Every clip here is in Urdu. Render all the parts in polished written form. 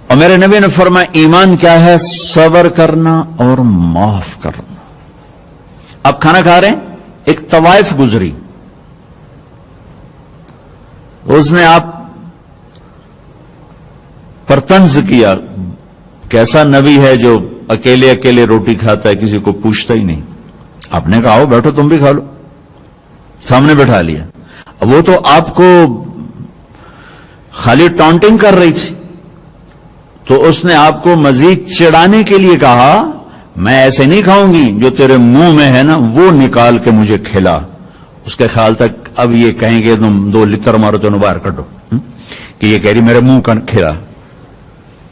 اور میرے نبی نے فرمایا ایمان کیا ہے؟ صبر کرنا اور معاف کرنا۔ آپ کھانا کھا رہے ہیں، ایک طوائف گزری، اس نے آپ پر طنز کیا، کیسا نبی ہے جو اکیلے اکیلے روٹی کھاتا ہے، کسی کو پوچھتا ہی نہیں۔ آپ نے کہا آؤ بیٹھو تم بھی کھا لو، سامنے بٹھا لیا۔ وہ تو آپ کو خالی ٹانٹنگ کر رہی تھی، تو اس نے آپ کو مزید چڑھانے کے لیے کہا میں ایسے نہیں کھاؤں گی، جو تیرے منہ میں ہے نا وہ نکال کے مجھے کھلا۔ اس کے خیال تک اب یہ کہیں گے تم 2 لتر مارو تو باہر کٹو، کہ یہ کہہ رہی میرے منہ کا کھلا۔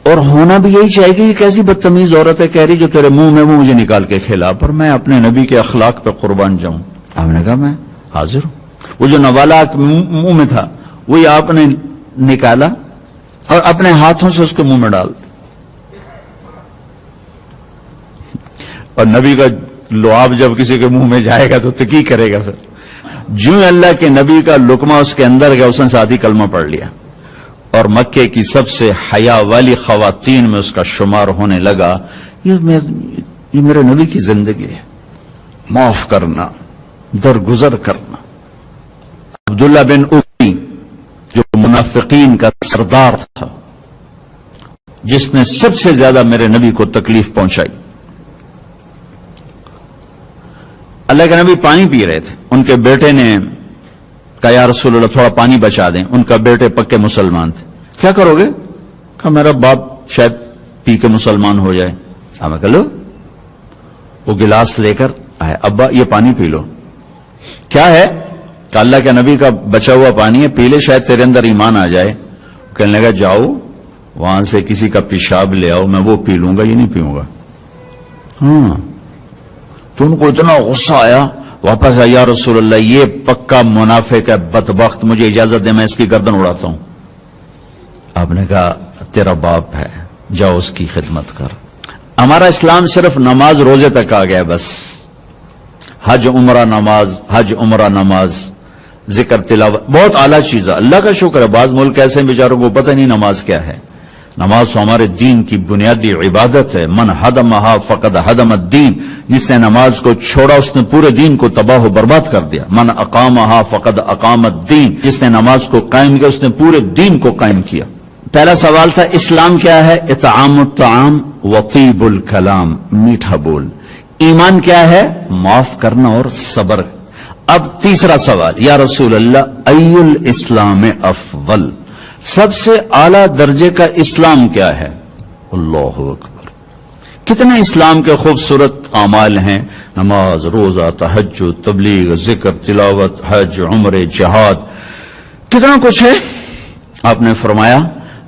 اور ہونا بھی یہی چاہیے کہ یہ کیسی بدتمیز عورت ہے، کہہ رہی جو تیرے منہ میں وہ مجھے نکال کے کھلا۔ پر میں اپنے نبی کے اخلاق پہ قربان جاؤں۔ آپ نے کہا میں حاضر ہوں۔ وہ جو نوالا منہ میں تھا وہی آپ نے نکالا اور اپنے ہاتھوں سے اس کے منہ میں ڈال دیا۔ اور نبی کا لعاب جب کسی کے منہ میں جائے گا تو کی کرے گا؟ پھر جو اللہ کے نبی کا لقمہ اس کے اندر گیا، اس نے ساتھ ہی کلمہ پڑھ لیا، اور مکے کی سب سے حیا والی خواتین میں اس کا شمار ہونے لگا۔ یہ میرے نبی کی زندگی ہے، معاف کرنا، درگزر کرنا۔ عبداللہ بن ابی جو منافقین کا سردار تھا، جس نے سب سے زیادہ میرے نبی کو تکلیف پہنچائی، اللہ کے نبی پانی پی رہے تھے، ان کے بیٹے نے کہا یا رسول اللہ تھوڑا پانی بچا دیں۔ ان کا بیٹے پکے مسلمان تھے۔ کیا کرو گے؟ کہا میرا باپ شاید پی کے مسلمان ہو جائے۔ میں کہا لو، وہ گلاس لے کر آئے، ابا یہ پانی پی لو۔ کیا ہے؟ کہ اللہ کے نبی کا بچا ہوا پانی ہے، پی لے شاید تیرے اندر ایمان آ جائے۔ کہنے لگا جاؤ وہاں سے کسی کا پیشاب لے آؤ، میں وہ پی لوں گا، یہ نہیں پیوں گا۔ تو ان کو اتنا غصہ آیا، واپس آیا یا رسول اللہ یہ پکا منافق ہے، بدبخت، مجھے اجازت دے میں اس کی گردن اڑاتا ہوں۔ آپ نے کہا تیرا باپ ہے، جاؤ اس کی خدمت کر۔ ہمارا اسلام صرف نماز روزے تک آ گیا، بس حج عمرہ نماز، حج عمرہ نماز، ذکر تلاوت، بہت اعلیٰ چیز ہے، اللہ کا شکر ہے۔ بعض ملک ایسے بیچاروں کو پتہ نہیں نماز کیا ہے۔ نماز تو ہمارے دین کی بنیادی عبادت ہے۔ من ہدمہا فقد ہدم الدین، جس نے نماز کو چھوڑا اس نے پورے دین کو تباہ و برباد کر دیا۔ من اقامہا فقد اقام الدین، جس نے نماز کو قائم کیا اس نے پورے دین کو قائم کیا۔ پہلا سوال تھا اسلام کیا ہے؟ اطعام الطعام وطیب الکلام، میٹھا بول۔ ایمان کیا ہے؟ معاف کرنا اور صبر۔ اب تیسرا سوال، یا رسول اللہ ای الاسلام افضل، سب سے اعلیٰ درجے کا اسلام کیا ہے؟ اللہ اکبر، کتنے اسلام کے خوبصورت اعمال ہیں، نماز، روزہ، تہجد، تبلیغ، ذکر، تلاوت، حج، عمرے، جہاد، کتنا کچھ ہے۔ آپ نے فرمایا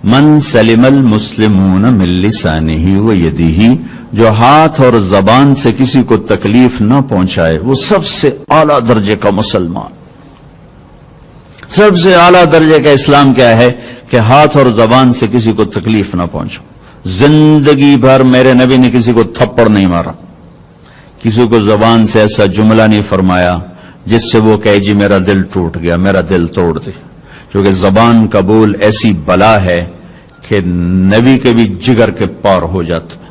من سلم المسلمون من لسانہ و یدہ، جو ہاتھ اور زبان سے کسی کو تکلیف نہ پہنچائے وہ سب سے اعلیٰ درجے کا مسلمان۔ سب سے اعلیٰ درجے کا اسلام کیا ہے؟ کہ ہاتھ اور زبان سے کسی کو تکلیف نہ پہنچو۔ زندگی بھر میرے نبی نے کسی کو تھپڑ نہیں مارا، کسی کو زبان سے ایسا جملہ نہیں فرمایا جس سے وہ کہے جی میرا دل ٹوٹ گیا، میرا دل توڑ دے، کیونکہ زبان کا بول ایسی بلا ہے کہ نبی کے بھی جگر کے پار ہو جاتا۔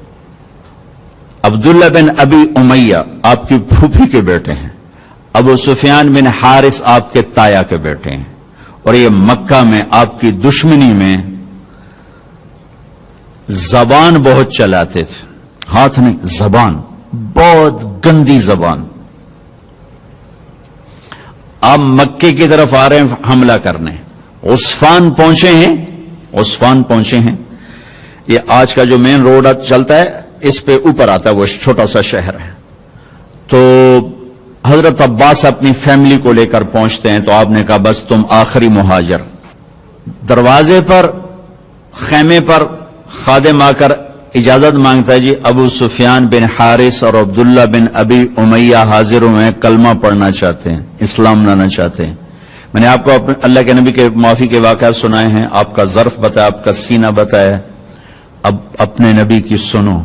عبداللہ بن ابی امیہ آپ کی پھوپھی کے بیٹے ہیں، ابو سفیان بن حارث آپ کے تایا کے بیٹے ہیں، اور یہ مکہ میں آپ کی دشمنی میں زبان بہت چلاتے تھے، ہاتھ نہیں، زبان، بہت گندی زبان۔ آپ مکے کی طرف آ رہے ہیں حملہ کرنے، عصفان پہنچے ہیں، یہ آج کا جو مین روڈ چلتا ہے اس پہ اوپر آتا ہے، وہ چھوٹا سا شہر ہے۔ تو حضرت عباس اپنی فیملی کو لے کر پہنچتے ہیں، تو آپ نے کہا بس تم آخری مہاجر۔ دروازے پر، خیمے پر خادم آ کر اجازت مانگتا ہے، جی ابو سفیان بن حارث اور عبداللہ بن ابی امیہ حاضر ہوئے، کلمہ پڑھنا چاہتے ہیں، اسلام لانا چاہتے ہیں۔ میں نے آپ کو اللہ کے نبی کے معافی کے واقعات سنائے ہیں، آپ کا ظرف بتایا، آپ کا سینہ بتایا، اب اپنے نبی کی سنو۔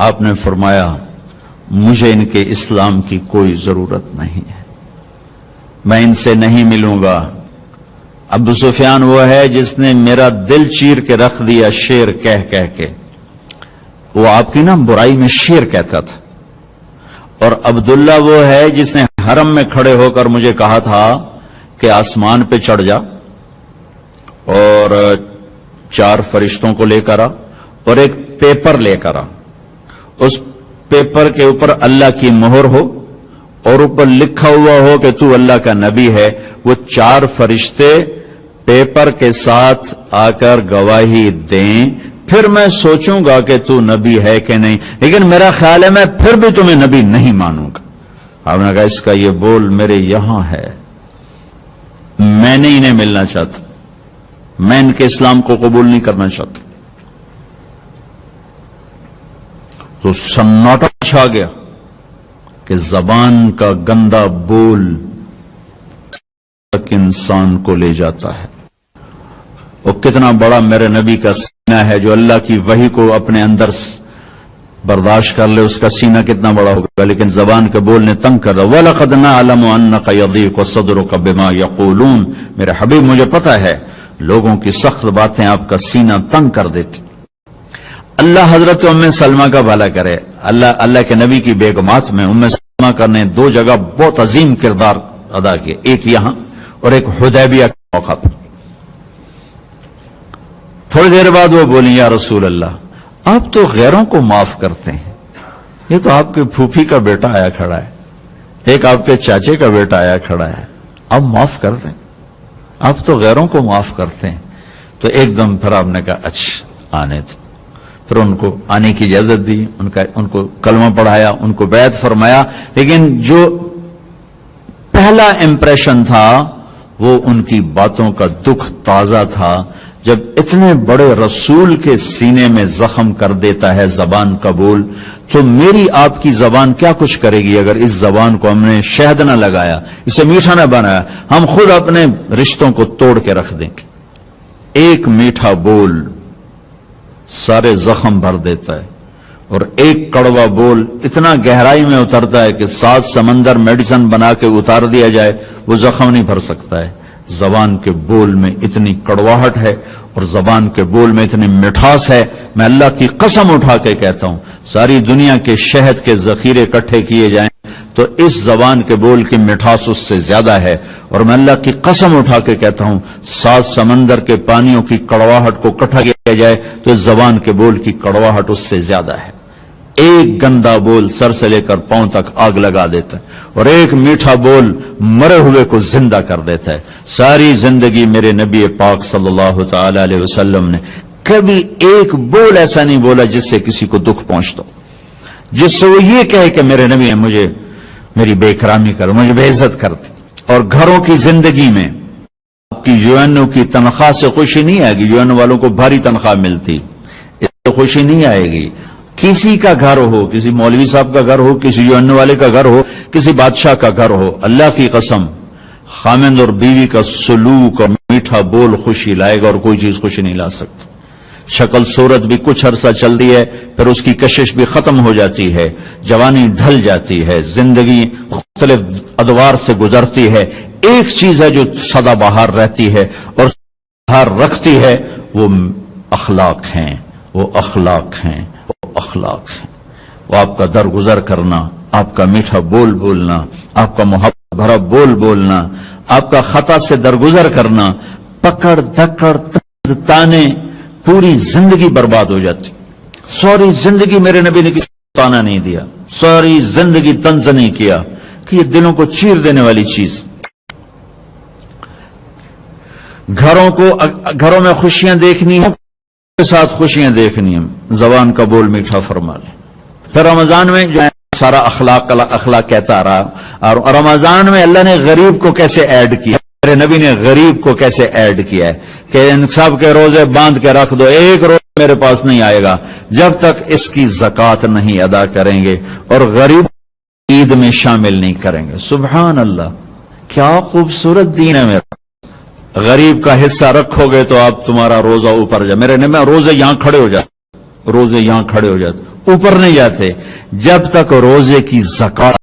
آپ نے فرمایا مجھے ان کے اسلام کی کوئی ضرورت نہیں ہے، میں ان سے نہیں ملوں گا ابو سفیان وہ ہے جس نے میرا دل چیر کے رکھ دیا شیر کہہ کہہ کے. وہ آپ کی نا برائی میں شیر کہتا تھا. اور عبداللہ وہ ہے جس نے حرم میں کھڑے ہو کر مجھے کہا تھا کہ آسمان پہ چڑھ جا اور 4 فرشتوں کو لے کر آ اور ایک پیپر لے کر آ. اس پیپر کے اوپر اللہ کی مہر ہو اور اوپر لکھا ہوا ہو کہ تو اللہ کا نبی ہے. وہ 4 فرشتے پیپر کے ساتھ آ کر گواہی دیں, پھر میں سوچوں گا کہ تو نبی ہے کہ نہیں, لیکن میرا خیال ہے میں پھر بھی تمہیں نبی نہیں مانوں گا. آپ نے کہا اس کا یہ بول میرے یہاں ہے, میں نہیں انہیں ملنا چاہتا, میں ان کے اسلام کو قبول نہیں کرنا چاہتا. تو سناٹا چھا گیا کہ زبان کا گندا بول تک انسان کو لے جاتا ہے. وہ کتنا بڑا میرے نبی کا سینہ ہے جو اللہ کی وحی کو اپنے اندر برداشت کر لے, اس کا سینہ کتنا بڑا ہوگا, لیکن زبان کے بول نے تنگ کر دیا. وَلَقَدْ نَعْلَمُ أَنَّكَ يَضِيقُ صَدْرُكَ بِمَا يَقُولُونَ. میرے حبیب مجھے پتا ہے لوگوں کی سخت باتیں آپ کا سینہ تنگ کر دیتی. اللہ حضرت ام سلمہ کا بھلا کرے. اللہ کے نبی کی بیگمات میں ام سلمہ نے 2 جگہ بہت عظیم کردار ادا کیے, ایک یہاں اور ایک حدیبیہ کے موقع پر. تھوڑی دیر بعد وہ بولی یا رسول اللہ آپ تو غیروں کو معاف کرتے ہیں, یہ تو آپ کے پھوپھی کا بیٹا آیا کھڑا ہے, ایک آپ کے چاچے کا بیٹا آیا کھڑا ہے, آپ معاف کر دیں, آپ تو غیروں کو معاف کرتے ہیں. تو ایک دم پھر آپ نے کہا اچھا آنے تو, پھر ان کو آنے کی اجازت دی, ان کو کلمہ پڑھایا, ان کو بیعت فرمایا. لیکن جو پہلا امپریشن تھا وہ ان کی باتوں کا دکھ تازہ تھا. جب اتنے بڑے رسول کے سینے میں زخم کر دیتا ہے زبان کا بول, تو میری آپ کی زبان کیا کچھ کرے گی اگر اس زبان کو ہم نے شہد نہ لگایا, اسے میٹھا نہ بنایا, ہم خود اپنے رشتوں کو توڑ کے رکھ دیں گے. ایک میٹھا بول سارے زخم بھر دیتا ہے, اور ایک کڑوا بول اتنا گہرائی میں اترتا ہے کہ 7 سمندر میڈیسن بنا کے اتار دیا جائے وہ زخم نہیں بھر سکتا ہے. زبان کے بول میں اتنی کڑواہٹ ہے اور زبان کے بول میں اتنی مٹھاس ہے, میں اللہ کی قسم اٹھا کے کہتا ہوں ساری دنیا کے شہد کے ذخیرے اکٹھے کیے جائیں تو اس زبان کے بول کی مٹھاس اس سے زیادہ ہے. اور میں اللہ کی قسم اٹھا کے کہتا ہوں 7 سمندر کے پانیوں کی کڑواہٹ کو اکٹھا کیا جائے تو اس زبان کے بول کی کڑواہٹ اس سے زیادہ ہے. ایک گندا بول سر سے لے کر پاؤں تک آگ لگا دیتا ہے, اور ایک میٹھا بول مرے ہوئے کو زندہ کر دیتا ہے. ساری زندگی میرے نبی پاک صلی اللہ تعالی علیہ وسلم نے کبھی ایک بول ایسا نہیں بولا جس سے کسی کو دکھ پہنچتا, جس سے وہ یہ کہے کہ میرے نبی نے مجھے میری بے اکرامی کر, مجھے بے عزت کرتی. اور گھروں کی زندگی میں آپ کی یو کی تنخواہ سے خوشی نہیں آئے گی. یو والوں کو بھاری تنخواہ ملتی, اس سے خوشی نہیں آئے گی. کسی کا گھر ہو, کسی مولوی صاحب کا گھر ہو, کسی یو والے کا گھر ہو, کسی بادشاہ کا گھر ہو, اللہ کی قسم خامند اور بیوی کا سلوک اور میٹھا بول خوشی لائے گا, اور کوئی چیز خوشی نہیں لا سکتی. شکل صورت بھی کچھ عرصہ چلتی ہے, پھر اس کی کشش بھی ختم ہو جاتی ہے, جوانی ڈھل جاتی ہے, زندگی مختلف ادوار سے گزرتی ہے. ایک چیز ہے جو سدا بہار رہتی ہے اور بہار رکھتی ہے, وہ اخلاق ہیں, وہ اخلاق ہیں, وہ اخلاق ہیں. وہ آپ کا درگزر کرنا, آپ کا میٹھا بول بولنا, آپ کا محبت بھرا بول بولنا, آپ کا خطا سے درگزر کرنا, پکڑ دھکڑ تانے, پوری زندگی برباد ہو جاتی. ساری زندگی میرے نبی نے کسی کو تانا نہیں دیا, ساری زندگی طنز نہیں کیا, کہ یہ دلوں کو چیر دینے والی چیز. گھروں میں خوشیاں دیکھنی ہیں, کے ساتھ خوشیاں دیکھنی ہیں, زبان کا بول میٹھا فرما لیں. پھر رمضان میں جو ہے سارا اخلاق کہتا رہا, اور رمضان میں اللہ نے غریب کو کیسے ایڈ کیا, میرے نبی نے غریب کو کیسے ایڈ کیا ہے کہ ان سب کے روزے باندھ کے رکھ دو, ایک روز میرے پاس نہیں آئے گا جب تک اس کی زکوٰۃ نہیں ادا کریں گے, اور غریب عید میں شامل نہیں کریں گے. سبحان اللہ, کیا خوبصورت دین ہے میرا. غریب کا حصہ رکھو گے تو آپ تمہارا روزہ اوپر جائے. میرے نبی روزے یہاں کھڑے ہو جاتے, روزے یہاں کھڑے ہو جاتے, اوپر نہیں جاتے جب تک روزے کی زکوٰۃ